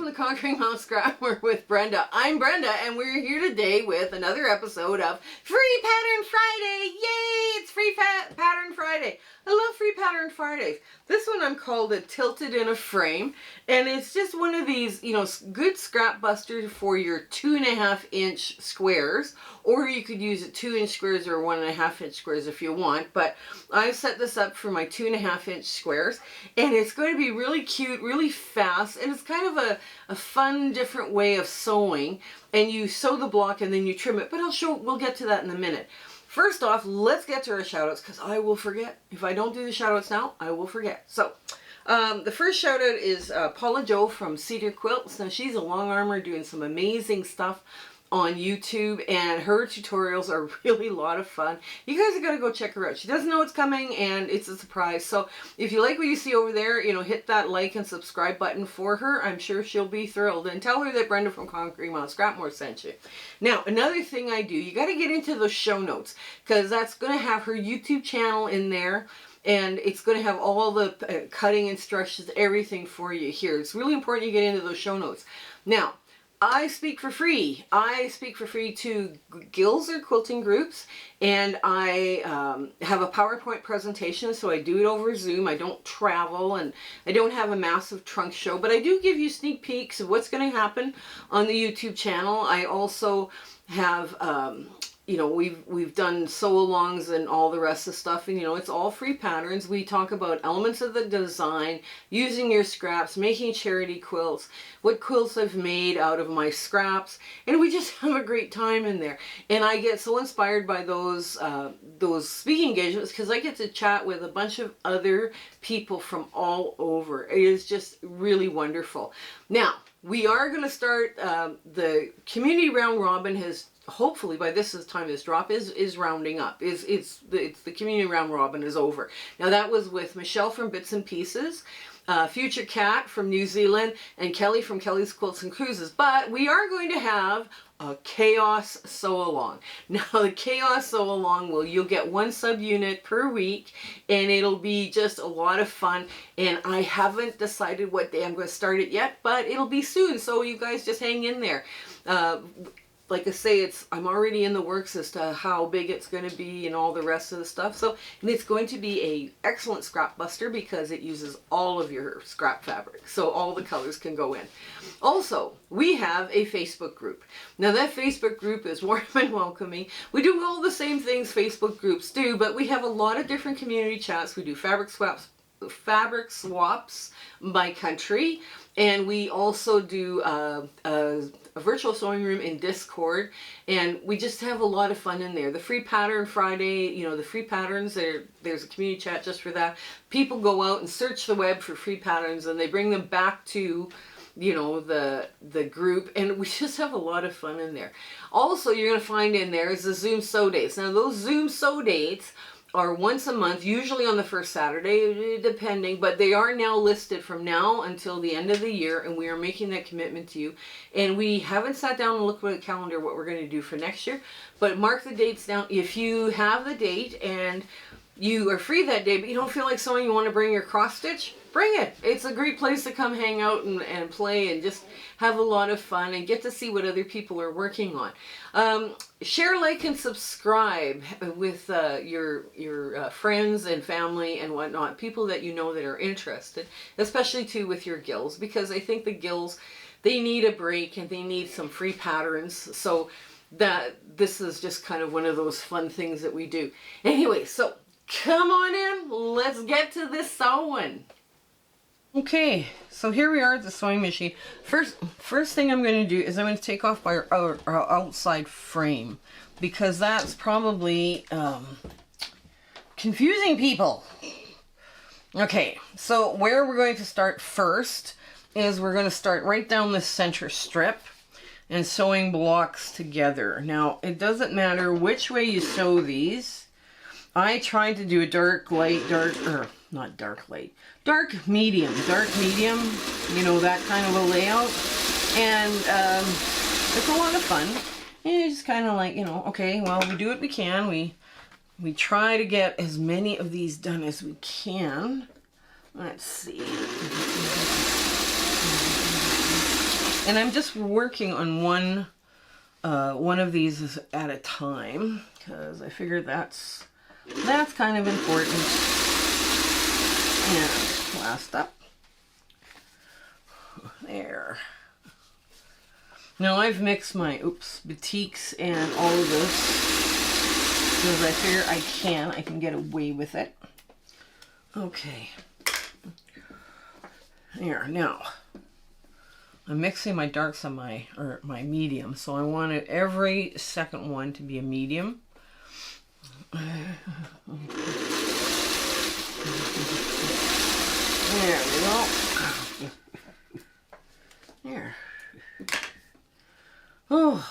the Conquering Mom Scrapper with Brenda. I'm Brenda, and we're here today with another episode of Free Pattern Friday. Yay! It's Free Pattern Friday. I love Free Pattern Fridays. This one I'm called a Tilted in a Frame, and it's just one of these, you know, good scrap buster for your 2.5-inch squares, or you could use it 2-inch squares or 1.5-inch squares if you want, but I've set this up for my 2.5-inch squares, and it's going to be really cute, really fast, and it's kind of a fun, different way of sewing. And you sew the block and then you trim it, but we'll get to that in a minute. First off, let's get to our shout-outs, because I will forget. If I don't do the shout-outs now, I will forget. So, the first shout-out is Paola Jo from Sedar Quilts. Now, she's a long armer doing some amazing stuff on YouTube, and her tutorials are really a lot of fun. You guys are going to go check her out. She doesn't know it's coming, and it's a surprise. So if you like what you see over there, you know, hit that like and subscribe button for her. I'm sure she'll be thrilled. And tell her that Brenda from Conquering Mom Scrapmore sent you. Now, another thing I do, you got to get into those show notes, because that's going to have her YouTube channel in there. And it's going to have all the cutting instructions, everything for you here. It's really important you get into those show notes. Now, I speak for free. I speak for free to guilds or quilting groups, and I have a PowerPoint presentation, so I do it over Zoom. I don't travel, and I don't have a massive trunk show, but I do give you sneak peeks of what's going to happen on the YouTube channel. I also have you know, we've done sew-alongs and all the rest of the stuff, and you know, it's all free patterns. We talk about elements of the design, using your scraps, making charity quilts, what quilts I've made out of my scraps, and we just have a great time in there. And I get so inspired by those speaking engagements, because I get to chat with a bunch of other people from all over. It is just really wonderful. Now, we are going to start the community round robin. Has hopefully by this time this drop is rounding up. It's the community round robin is over. Now that was with Michelle from Bits and Pieces, FutureCat from New Zealand, and Kelley from Kelley's Quilts and Cruises. But we are going to have a chaos sew along. Now the chaos sew along you'll get one subunit per week, and it'll be just a lot of fun. And I haven't decided what day I'm going to start it yet, but it'll be soon. So you guys just hang in there. Like I say, I'm already in the works as to how big it's going to be and all the rest of the stuff. So, and it's going to be a excellent scrap buster because it uses all of your scrap fabric. So all the colors can go in. Also, we have a Facebook group. Now that Facebook group is warm and welcoming. We do all the same things Facebook groups do, but we have a lot of different community chats. We do fabric swaps by country, and we also do a virtual sewing room in Discord, and we just have a lot of fun in there. The Free Pattern Friday, you know, the free patterns, there's a community chat just for that. People go out and search the web for free patterns, and they bring them back to, you know, the group, and we just have a lot of fun in there. Also, you're going to find in there is the Zoom sew dates. Now those Zoom sew dates are once a month, usually on the first Saturday, depending, but they are now listed from now until the end of the year, and we are making that commitment to you. And we haven't sat down and looked at the calendar what we're going to do for next year, but mark the dates down. If you have the date and you are free that day, but you don't feel like sewing, you want to bring your cross stitch, bring it. It's a great place to come hang out and play and just have a lot of fun and get to see what other people are working on. Share, like, and subscribe with your friends and family and whatnot, people that you know that are interested, especially too with your guilds, because I think the guilds, they need a break and they need some free patterns. So that this is just kind of one of those fun things that we do. Anyway, so come on in, let's get to this sewing. Okay, so here we are at the sewing machine. First thing I'm going to do is I'm going to take off our outside frame, because that's probably confusing people. Okay, so where we're going to start first is we're going to start right down the center strip and sewing blocks together. Now, it doesn't matter which way you sew these. I tried to do a dark, light, dark medium, you know, that kind of a layout, and it's a lot of fun. And it's just kind of like, you know, okay, well, we do what we can. We try to get as many of these done as we can. Let's see. And I'm just working on one of these at a time, because I figured that's kind of important. And last up. There. Now I've mixed my, batiks and all of this, because I figure I can get away with it. Okay. There, now. I'm mixing my darks on my medium, so I wanted every second one to be a medium. There we go. There. Oh.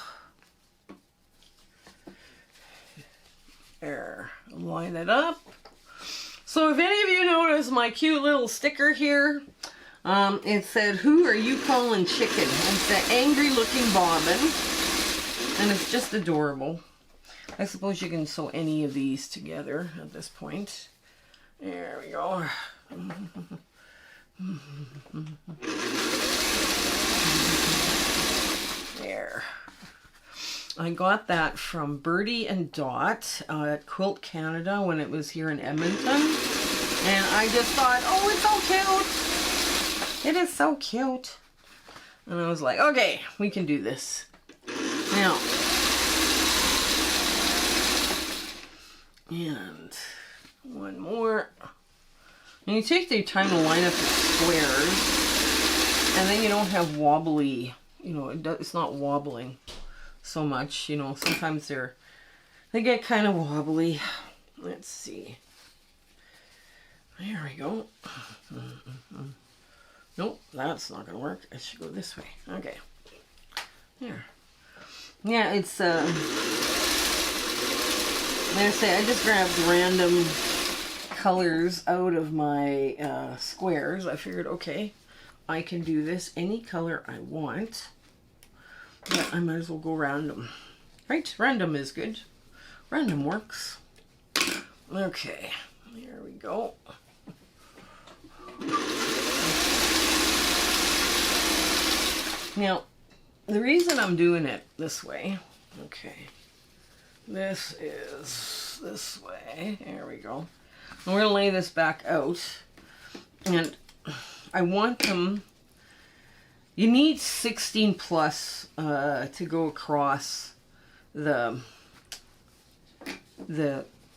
There. Line it up. So if any of you notice my cute little sticker here, it said, "Who are you calling chicken?" It's an angry looking bobbin. And it's just adorable. I suppose you can sew any of these together at this point. There we go. There. I got that from Birdie and Dot at Quilt Canada when it was here in Edmonton. And I just thought, oh, it's so cute. It is so cute. And I was like, okay, we can do this. Now. And one more. And you take the time to line up the squares. And then you don't have wobbly, it's not wobbling so much. Sometimes they get kind of wobbly. Let's see. There we go. Nope, that's not gonna work. It should go this way. Okay. There. Yeah, it's like I say, I just grabbed random colors out of my squares. I figured, okay, I can do this any color I want, but I might as well go random. Right? Random is good. Random works. Okay, here we go. Now, the reason I'm doing it this way, okay, this is this way, there we go. And we're going to lay this back out, and I want them, you need 16 plus to go across a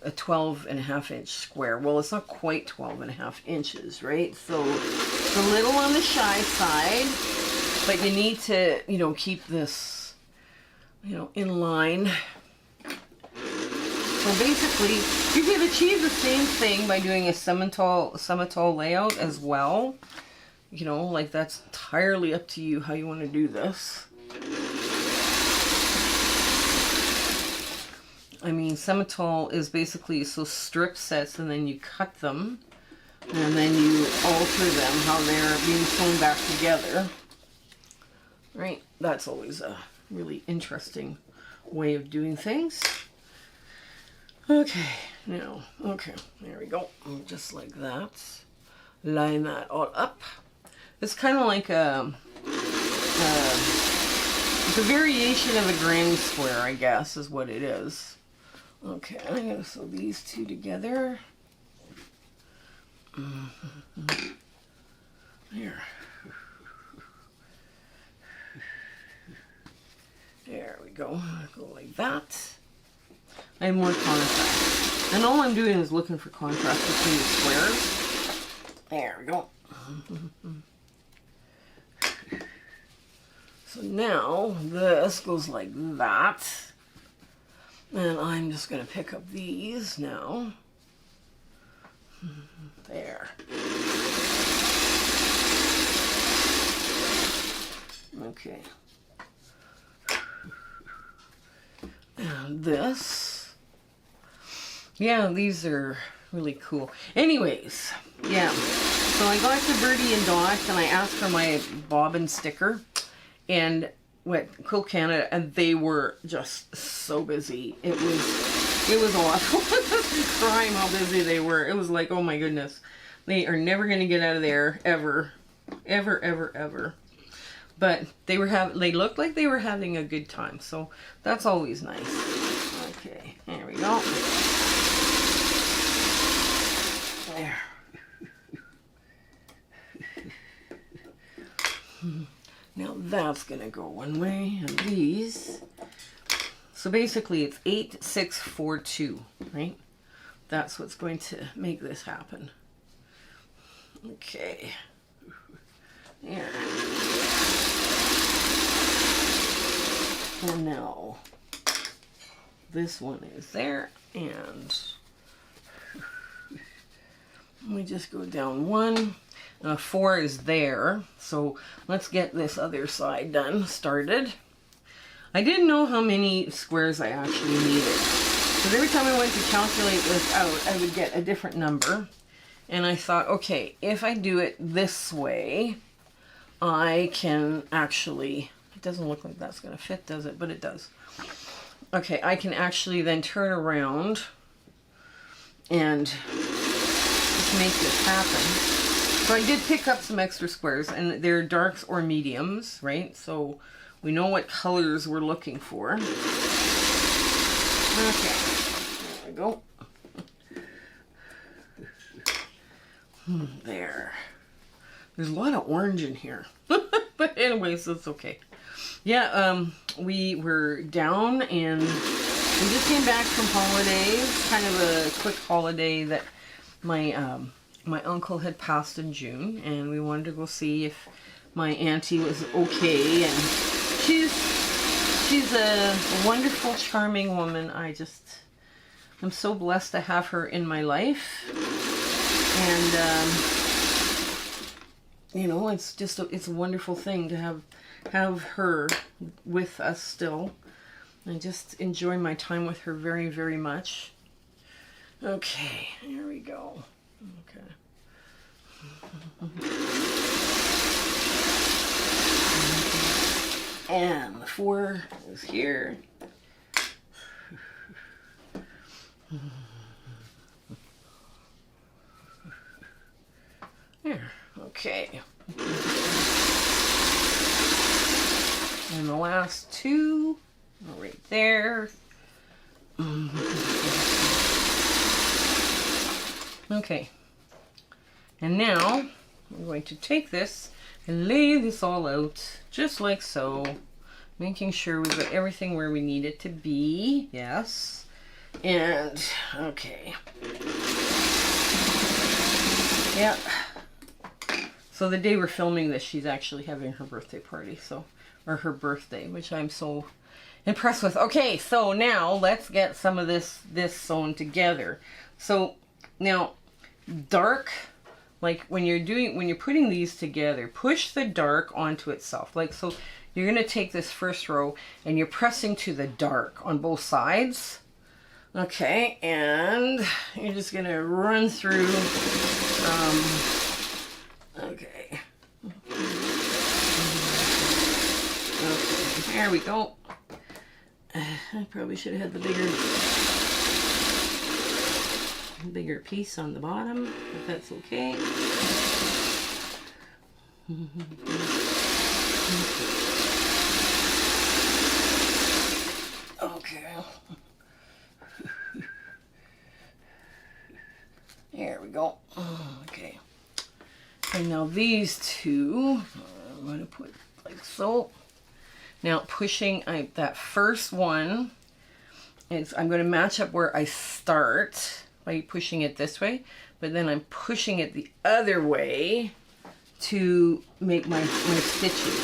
12.5 inch square. Well, it's not quite 12.5 inches, right? So it's a little on the shy side. But you need to, keep this, in line. So basically, you can achieve the same thing by doing a semitole layout as well. Like that's entirely up to you how you want to do this. I mean, semitole is basically strip sets and then you cut them. And then you alter them how they're being sewn back together. Right, that's always a really interesting way of doing things. Okay, now, there we go. Just like that. Line that all up. It's kind of like it's a variation of a granny square, I guess, is what it is. Okay, I'm going to sew these two together. There. There we go. Go like that. I have more contrast. And all I'm doing is looking for contrast between the squares. There we go. So now this goes like that. And I'm just going to pick up these now. There. Okay. And this. Yeah, these are really cool. Anyways, yeah. So I got to Birdie and Dot and I asked for my bobbin sticker. And went Quilt Canada, and they were just so busy. It was awful. Crying how busy they were. It was like, oh my goodness, they are never going to get out of there ever, ever, ever, ever. But they looked like they were having a good time, so that's always nice. Okay, here we go. There. Now that's gonna go one way, and these. So basically it's 8, 6, 4, 2, right? That's what's going to make this happen. Okay. There. And now this one is there, and we just go down one. 4 is there, so let's get this other side started. I didn't know how many squares I actually needed, because every time I went to calculate this out, I would get a different number. And I thought, okay, if I do it this way, I can actually, it doesn't look like that's going to fit, does it? But it does. Okay, I can actually then turn around and just make this happen. So I did pick up some extra squares, and they're darks or mediums, right? So we know what colors we're looking for. Okay, there we go. There. There's a lot of orange in here. But anyways, that's okay. Yeah, we were down, and we just came back from holidays. Kind of a quick holiday that my uncle had passed in June, and we wanted to go see if my auntie was okay. And she's a wonderful, charming woman. I'm so blessed to have her in my life. And you know, it's a wonderful thing to have her with us still. I just enjoy my time with her very, very much. Okay, here we go. Okay. And the 4 is here. There. Okay. And the last 2 are right there. Okay. And now I'm going to take this and lay this all out just like so, making sure we've got everything where we need it to be. Yes. And okay. Yeah. So the day we're filming this, she's actually having her birthday party, or her birthday, which I'm so impressed with. Okay, so now let's get some of this sewn together. So now, dark, like when you're putting these together, push the dark onto itself. Like, so you're gonna take this first row and you're pressing to the dark on both sides. Okay, and you're just gonna run through, okay, there we go. I probably should have had the bigger piece on the bottom, if that's okay. Okay. There we go. Okay. And now these 2, I'm going to put like so. Now pushing that first one, I'm going to match up where I start by pushing it this way, but then I'm pushing it the other way to make my stitches.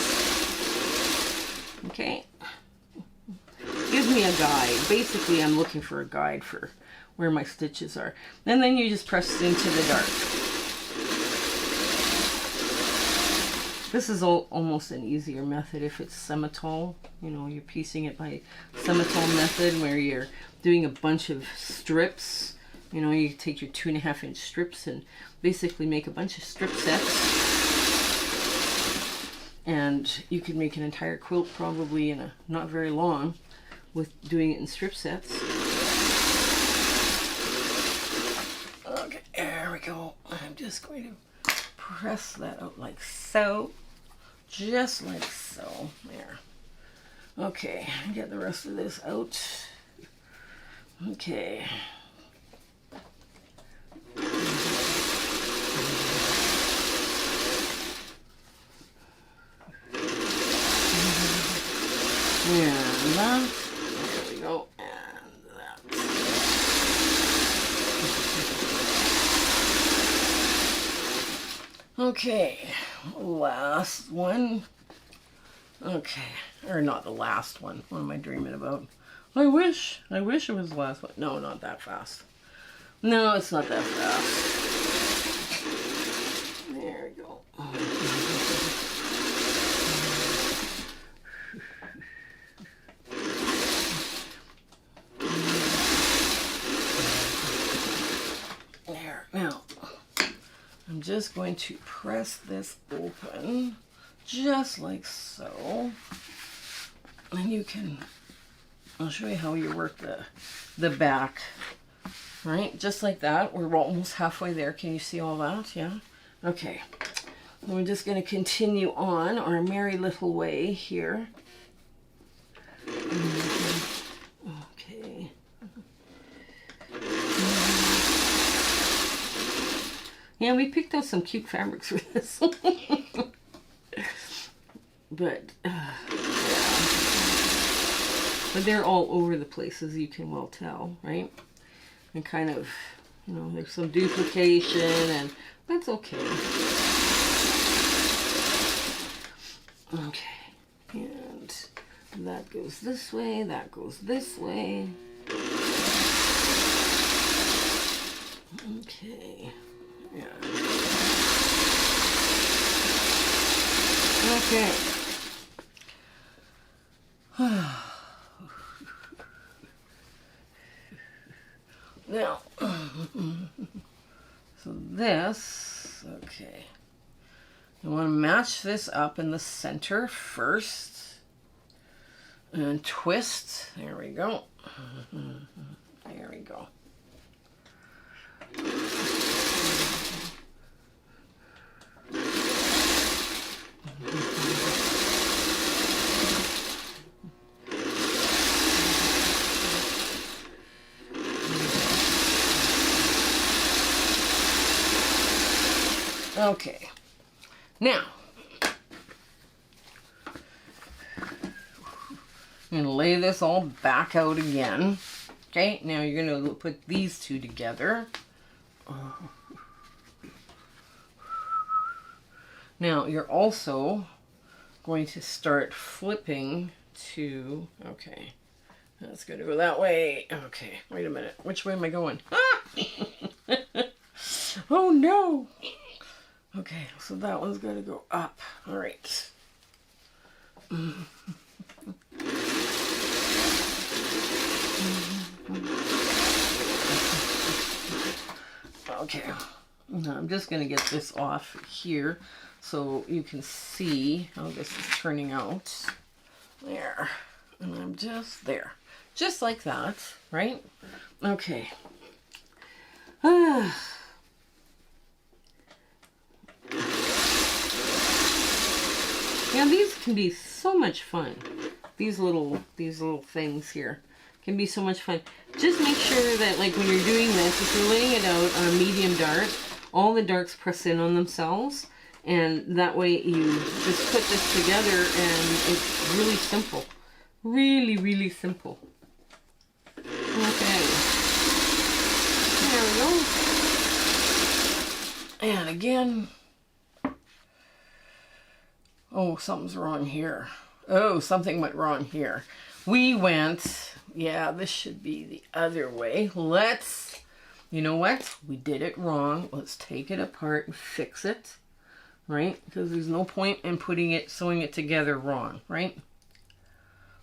Okay. Gives me a guide. Basically, I'm looking for a guide for where my stitches are. And then you just press into the dark. This is almost an easier method if it's semitole. You know, you're piecing it by semitole method where you're doing a bunch of strips. You know, you take your 2.5-inch strips and basically make a bunch of strip sets. And you could make an entire quilt probably in not very long with doing it in strip sets. Okay, there we go. I'm just going to press that out like so. just like so. There. Okay, get the rest of this out. Okay. And that. There we go. And that. Okay, last one. Okay, or not the last one. What am I dreaming about? I wish it was the last one. No, not that fast. No, it's not that fast. There we go. There, now, I'm just going to press this open, just like so. And you can, I'll show you how you work the back, right? Just like that. We're almost halfway there. Can you see all that? Yeah? Okay. And we're just going to continue on our merry little way here. Okay. Yeah, we picked out some cute fabrics for this. But they're all over the place, as you can well tell, right? And kind of, you know, there's some duplication, and that's okay. Okay, and that goes this way, that goes this way. Okay, yeah. Okay. Now, so this, okay. You want to match this up in the center first and twist. There we go. There we go. Okay, now I'm going to lay this all back out again. Okay, now you're going to put these two together. Now you're also going to start flipping to, okay, that's going to go that way. Okay, wait a minute. Which way am I going? Ah! Oh no! Okay, so that one's got to go up. All right. Okay, now I'm just going to get this off here so you can see how this is turning out. There. And I'm just there. Just like that, right? Okay. Now these can be so much fun. These little things here can be so much fun. Just make sure that, like, when you're doing this, if you're laying it out on a medium dart, all the darts press in on themselves, and that way you just put this together and it's really simple. Really, really simple. Okay. There we go. And again. Oh, something's wrong here. Oh, something went wrong here. We went, yeah, this should be the other way. Let's, you know what? We did it wrong. Let's take it apart and fix it, right? Because there's no point in sewing it together wrong, right?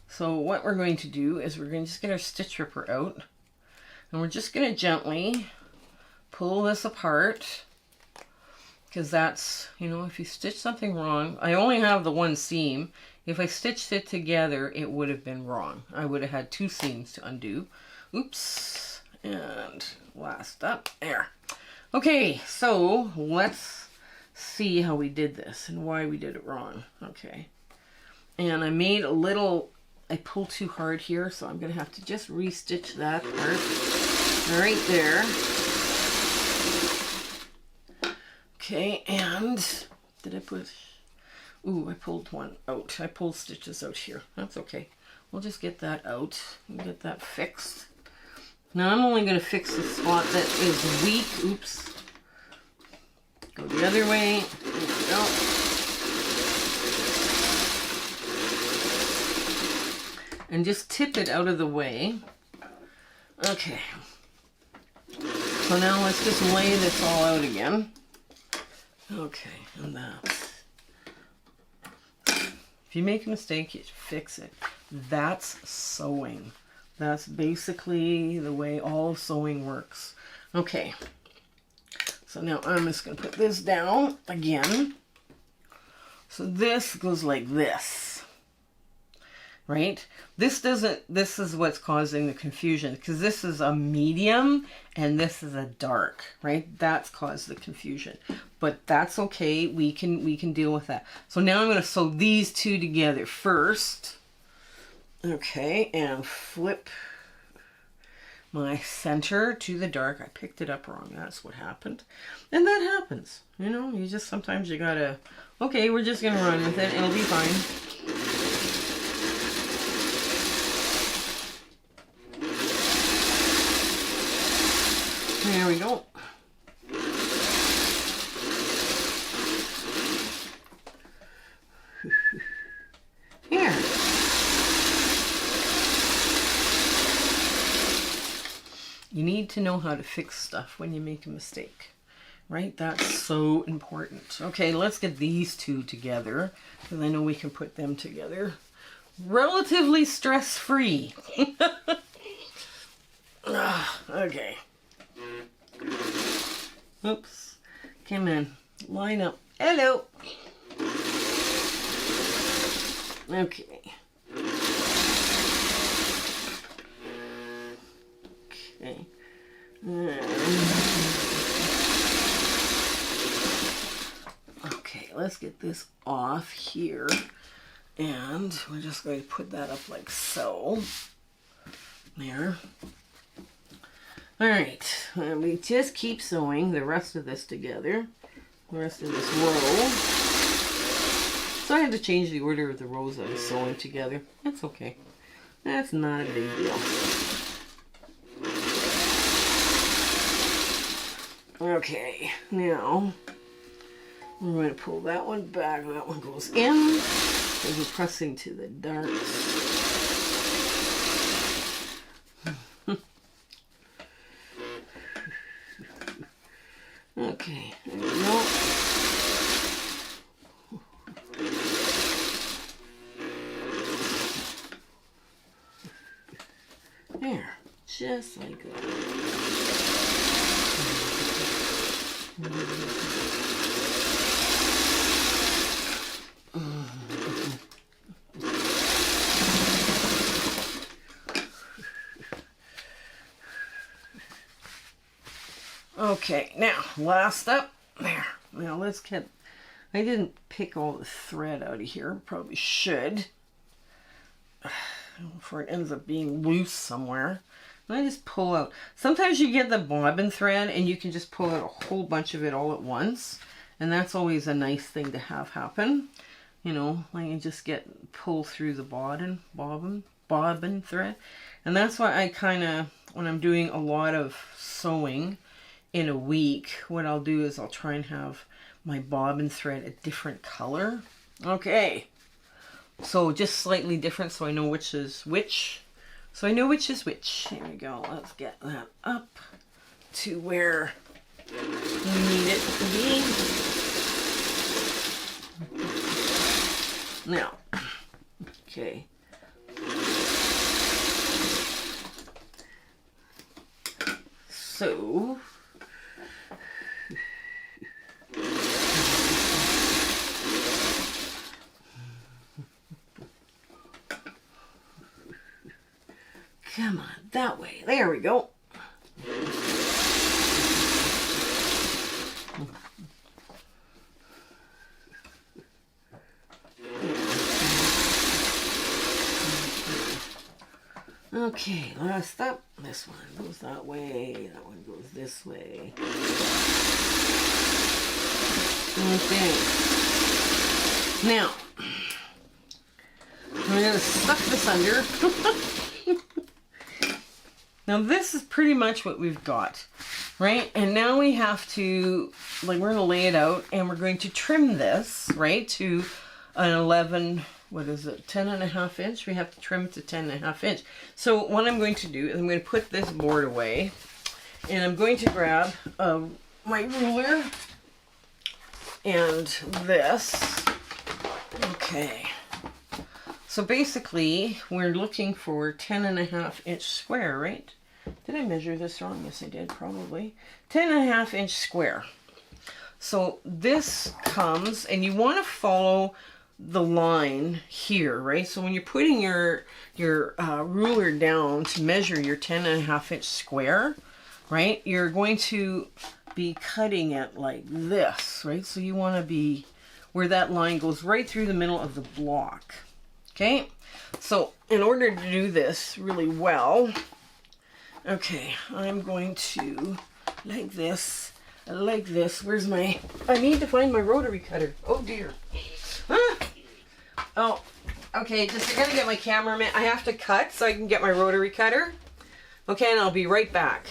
So what we're going to do is we're going to just get our stitch ripper out, and we're just going to gently pull this apart. Because that's, you know, if you stitch something wrong, I only have the one seam. If I stitched it together, it would have been wrong. I would have had two seams to undo. Oops. And last up, there. Okay, so let's see how we did this and why we did it wrong. Okay. And I made a little, I pulled too hard here, so I'm going to have to just restitch that part right there. Okay, and did I put, ooh, I pulled one out. I pulled stitches out here. That's okay. We'll just get that out and get that fixed. Now I'm only going to fix the spot that is weak. Oops. Go the other way. There we go. And just tip it out of the way. Okay. So now let's just lay this all out again. Okay, and that. If you make a mistake, you fix it. That's sewing. That's basically the way all sewing works. Okay. So now I'm just going to put this down again. So this goes like this. Right? This is what's causing the confusion, because this is a medium and this is a dark, right? That's caused the confusion. But that's okay. We can deal with that. So now I'm going to sew these two together first. Okay, and flip my center to the dark. I picked it up wrong. That's what happened. And that happens. You know, you just sometimes you gotta, okay, we're just gonna run with it. It'll be fine. There we go. Here. You need to know how to fix stuff when you make a mistake, right? That's so important. Okay, let's get these two together, because I know we can put them together relatively stress-free. Okay. Oops. Come in. Line up. Hello. Okay. Okay. Okay, let's get this off here. And we're just going to put that up like so. There. Alright, and we just keep sewing the rest of this together. The rest of this row. So I had to change the order of the rows I was sewing together. That's okay. That's not a big deal. Okay, now we're going to pull that one back. That one goes in. Because we're pressing to the darks. Okay, there we go. There, just like that. Okay, now last up there. Now let's get, I didn't pick all the thread out of here, probably should, before it ends up being loose somewhere. And I just pull out, sometimes you get the bobbin thread and you can just pull out a whole bunch of it all at once, and that's always a nice thing to have happen. You know, like you just pull through the bobbin thread. And that's why I kind of, when I'm doing a lot of sewing in a week, what I'll do is I'll try and have my bobbin thread a different color. Okay, so just slightly different, so I know which is which. So I know which is which. Here we go. Let's get that up to where we need it to be. Now, okay. So, come on, that way. There we go. Okay, last up, this one goes that way, that one goes this way. Okay. Now, I'm going to suck this under. Now this is pretty much what we've got, right? And now we have to, like, we're going to lay it out and we're going to trim this, right, to an 11, what is it, 10.5 inch? We have to trim it to 10.5 inch. So what I'm going to do is I'm going to put this board away and I'm going to grab my ruler and this. Okay. So basically, we're looking for 10.5 inch square, right? Did I measure this wrong? Yes, I did, probably. 10.5 inch square. So this comes, and you want to follow the line here, right? So when you're putting your ruler down to measure your 10.5 inch square, right? You're going to be cutting it like this, right? So you want to be where that line goes right through the middle of the block. Okay, so in order to do this really well, okay, I'm going to, like this, where's my, I need to find my rotary cutter. Oh dear. Ah! Oh, okay, just I gotta get my cameraman, I have to cut so I can get my rotary cutter. Okay, and I'll be right back.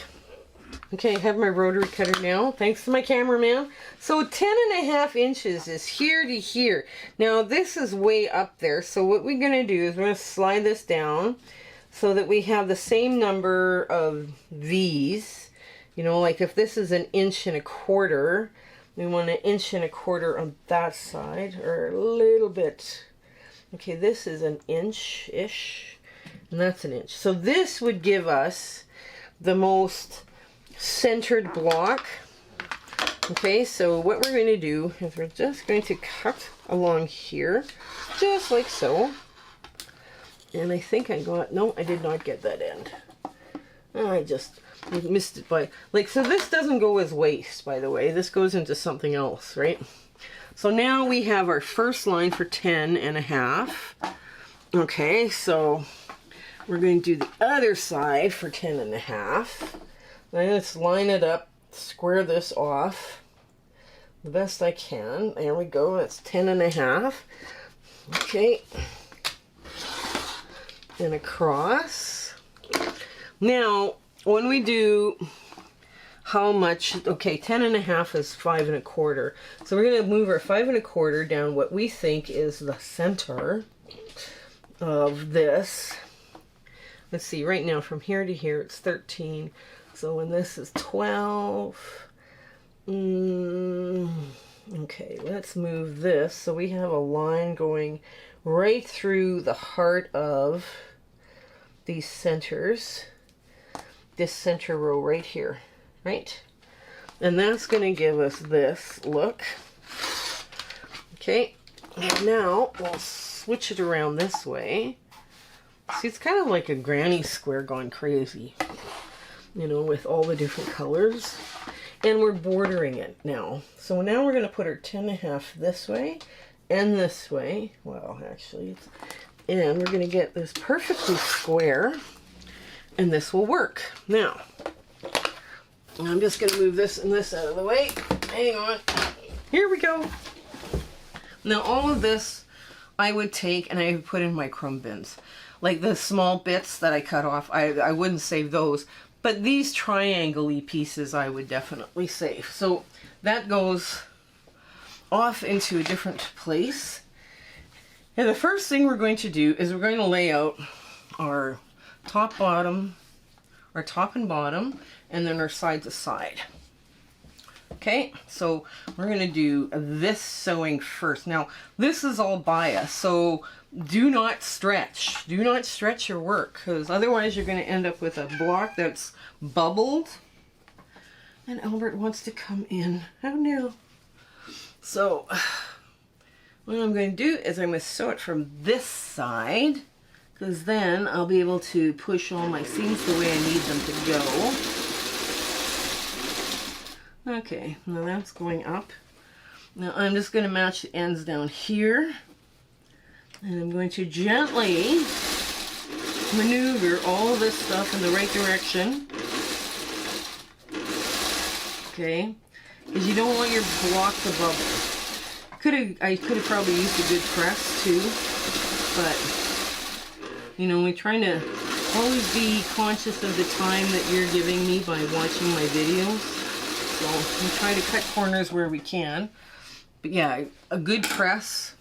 Okay, I have my rotary cutter now, thanks to my cameraman. So 10.5 inches is here to here. Now this is way up there, so what we're going to do is we're going to slide this down so that we have the same number of these. You know, like if this is 1.25 inches, we want 1.25 inches on that side, or a little bit. Okay, this is 1 inch-ish, and that's 1 inch. So this would give us the most centered block. Okay, so what we're going to do is we're just going to cut along here, just like so. And I think I got, no, I did not get that end. I just missed it by, like, so this doesn't go as waste, by the way. This goes into something else, right? So now we have our first line for 10.5. Okay, so we're going to do the other side for 10.5. Let's line it up, square this off the best I can. There we go, that's 10.5. Okay. And across. Now, when we do how much, okay, 10.5 is 5 1/4. So we're going to move our 5 1/4 down what we think is the center of this. Let's see, right now from here to here it's 13. So when this is 12, okay, let's move this. So we have a line going right through the heart of these centers, this center row right here, right? And that's going to give us this look. Okay, and now we'll switch it around this way. See, it's kind of like a granny square gone crazy, you know, with all the different colors. And we're bordering it now. So now we're going to put our 10.5 this way and this way. Well, actually, it's, and we're going to get this perfectly square, and this will work. Now, I'm just going to move this and this out of the way. Hang on. Here we go. Now, all of this I would take and I would put in my crumb bins. Like the small bits that I cut off, I wouldn't save those. But these triangle-y pieces I would definitely save. So that goes off into a different place. And the first thing we're going to do is we're going to lay out our top and bottom, and then our side to side. Okay, so we're going to do this sewing first. Now, this is all bias, so do not stretch. Do not stretch your work, because otherwise you're going to end up with a block that's bubbled. And Albert wants to come in. Oh no. So, what I'm going to do is I'm going to sew it from this side, because then I'll be able to push all my seams the way I need them to go. Okay, now that's going up. Now I'm just going to match the ends down here. And I'm going to gently maneuver all this stuff in the right direction. Okay, because you don't want your block to bubble. I could have probably used a good press too, but you know, we're trying to always be conscious of the time that you're giving me by watching my videos. So we try to cut corners where we can. But yeah, a good press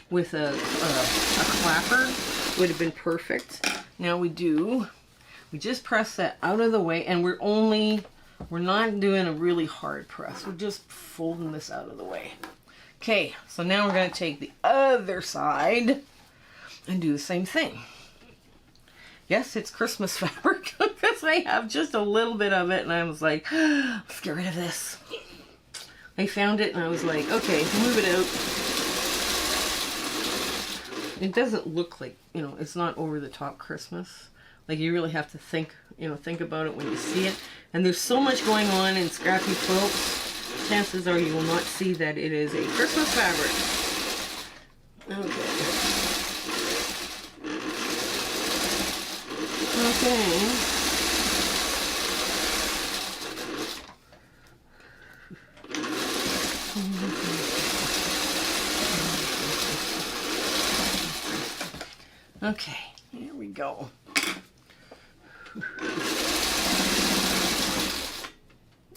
with a clapper would have been perfect. Now we just press that out of the way, and we're not doing a really hard press. We're just folding this out of the way. Okay, so now we're going to take the other side and do the same thing. Yes, it's Christmas fabric because I have just a little bit of it, and I was like, let's get rid of this. I found it and I was like, okay, move it out. It doesn't look like, you know, it's not over the top Christmas. Like, you really have to think about it when you see it. And there's so much going on in Scrappy Quilts. Chances are you will not see that it is a Christmas fabric. Okay. Okay, here we go.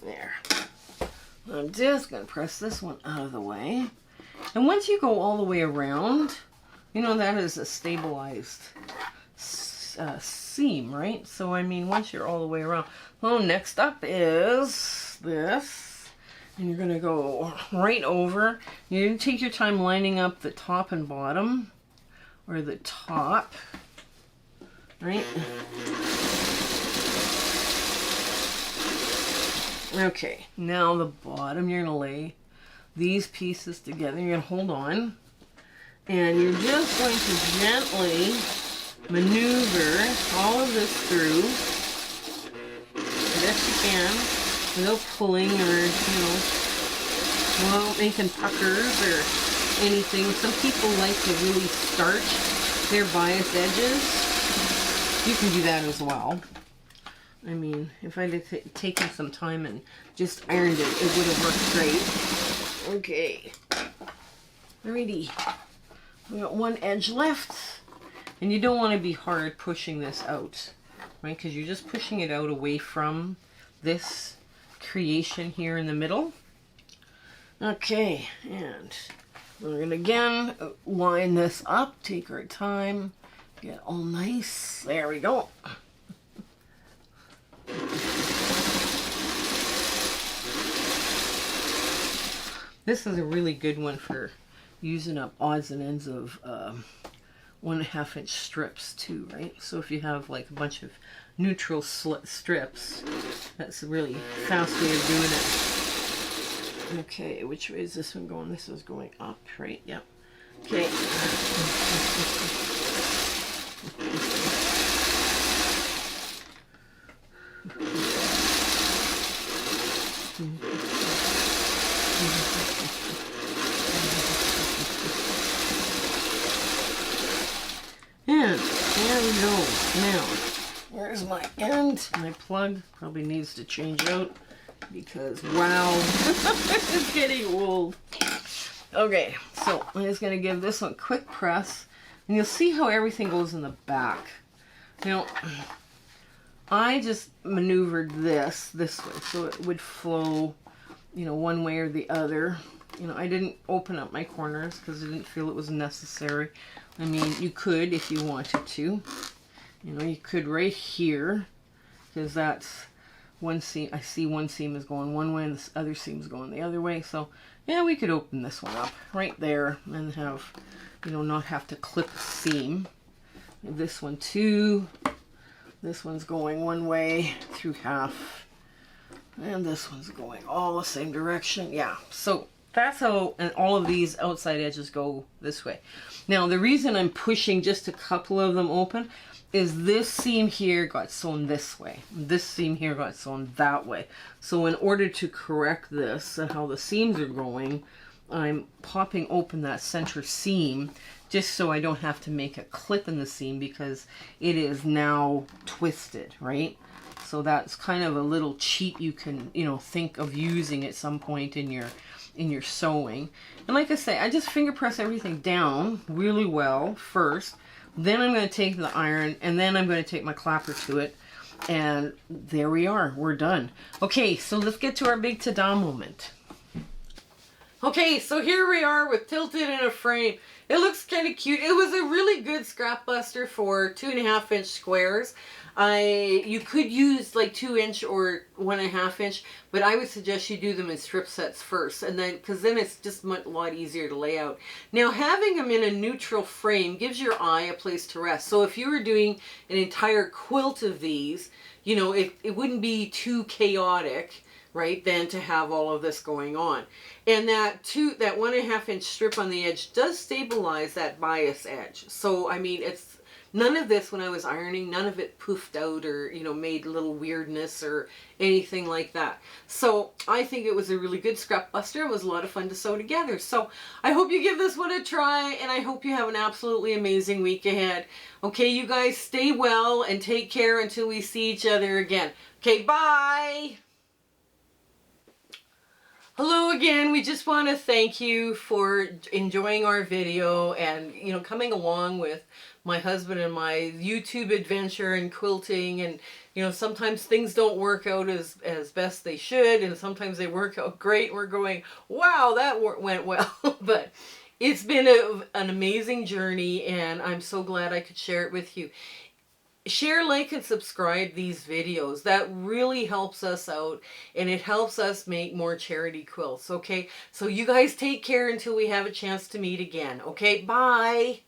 There. I'm just going to press this one out of the way. And once you go all the way around, you know, that is a stabilized seam, right? So, I mean, once you're all the way around. Well, next up is this. And you're going to go right over. You're going to take your time lining up the top and bottom. Or the top. Right? Okay, now the bottom, you're going to lay these pieces together. You're going to hold on. And you're just going to gently maneuver all of this through as best you can without pulling or, you know, without making puckers or anything. Some people like to really starch their bias edges. You can do that as well. I mean, if I had taken some time and just ironed it, it would have worked great. Okay. Alrighty. We got one edge left. And you don't want to be hard pushing this out, right? Because you're just pushing it out away from this creation here in the middle. Okay, and we're going to again line this up, take our time, get all nice. There we go. This is a really good one for using up odds and ends of 1.5 inch strips too, right? So if you have like a bunch of neutral strips, that's a really fast way of doing it. Okay, which way is this one going? This is going up, right? Yep. Okay. And there we go. Now, where's my end? My plug probably needs to change out because, wow, it's getting old. Okay, so I'm just going to give this one a quick press, and you'll see how everything goes in the back. Now, I just maneuvered this way so it would flow, you know, one way or the other. You know, I didn't open up my corners because I didn't feel it was necessary. I mean, you could if you wanted to. You know, you could right here, because that's one seam. I see one seam is going one way and this other seam is going the other way. So, yeah, we could open this one up right there and have, you know, not have to clip a seam. And this one too. This one's going one way through half. And this one's going all the same direction. Yeah, so that's how, and all of these outside edges go this way. Now, the reason I'm pushing just a couple of them open is this seam here got sewn this way. This seam here got sewn that way. So in order to correct this and how the seams are going, I'm popping open that center seam just so I don't have to make a clip in the seam because it is now twisted, right? So that's kind of a little cheat you can, you know, think of using at some point in your sewing. And like I say, I just finger press everything down really well first. Then I'm going to take the iron, and then I'm going to take my clapper to it. And there we are. We're done. Okay, so let's get to our big ta-da moment. Okay, so here we are with Tilted in a frame. It looks kind of cute. It was a really good scrap buster for 2.5-inch squares. You could use like 2-inch or 1.5-inch, but I would suggest you do them in strip sets first, and then because then it's just a lot easier to lay out. Now, having them in a neutral frame gives your eye a place to rest. So if you were doing an entire quilt of these, you know, it wouldn't be too chaotic, right, then to have all of this going on. And that 1.5-inch strip on the edge does stabilize that bias edge. So, I mean, it's none of this, when I was ironing, none of it poofed out or, you know, made little weirdness or anything like that. So I think it was a really good scrap buster. It was a lot of fun to sew together. So I hope you give this one a try, and I hope you have an absolutely amazing week ahead. Okay, you guys stay well and take care until we see each other again. Okay, bye! Hello again. We just want to thank you for enjoying our video and, you know, coming along with my husband and my YouTube adventure and quilting. And, you know, sometimes things don't work out as best they should, and sometimes they work out great. We're going, wow, that went well. But it's been an amazing journey, and I'm so glad I could share it with you. Share, like, and subscribe these videos. That really helps us out, and it helps us make more charity quilts, okay? So you guys take care until we have a chance to meet again, okay? Bye!